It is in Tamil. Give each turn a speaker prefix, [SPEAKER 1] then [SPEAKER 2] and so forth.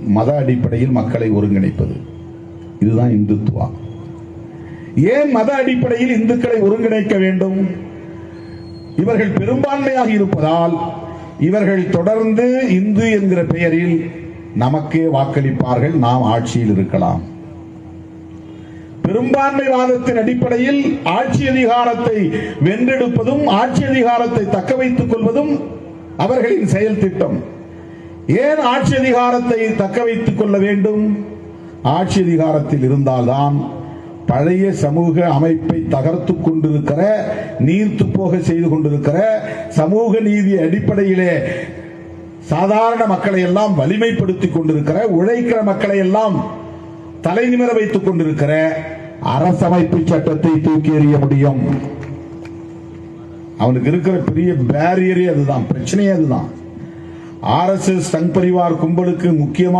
[SPEAKER 1] மத அடிப்படையில் மக்களை ஒருங்கிணைப்பது. இதுதான் இந்துத்துவா. ஏன் மத அடிப்படையில் இந்துக்களை ஒருங்கிணைக்க வேண்டும்? இவர்கள் பெரும்பான்மையாக இருப்பதால் இவர்கள் தொடர்ந்து இந்து என்கிற பெயரில் நமக்கே வாக்களிப்பார்கள், நாம் ஆட்சியில் இருக்கலாம். பெரும்பான்மைவாதத்தின் அடிப்படையில் ஆட்சி அதிகாரத்தை வென்றெடுப்பதும் ஆட்சி அதிகாரத்தை தக்க வைத்துக் கொள்வதும் அவர்களின் செயல் திட்டம். ஏன் ஆட்சி அதிகாரத்தை தக்க வைத்துக் கொள்ள வேண்டும்? ஆட்சி அதிகாரத்தில் இருந்தால்தான் பழைய சமூக அமைப்பை தகர்த்துக் கொண்டிருக்கிற, நீர்த்து போக செய்து கொண்டிருக்கிற, சமூக நீதி அடிப்படையிலே சாதாரண மக்களை எல்லாம் வலிமைப்படுத்திக் கொண்டிருக்கிற, உழைக்கிற மக்களை எல்லாம் தலைநிமிர வைத்துக் கொண்டிருக்கிற அரசமைப்பு சட்டத்தை தூக்கி எறிய முடியும். அவனுக்கு இருக்கிற பெரிய பேரியரே அதுதான், பிரச்சனையே அதுதான். RSS சங் பரிவார் கும்பலுக்கு முக்கியமான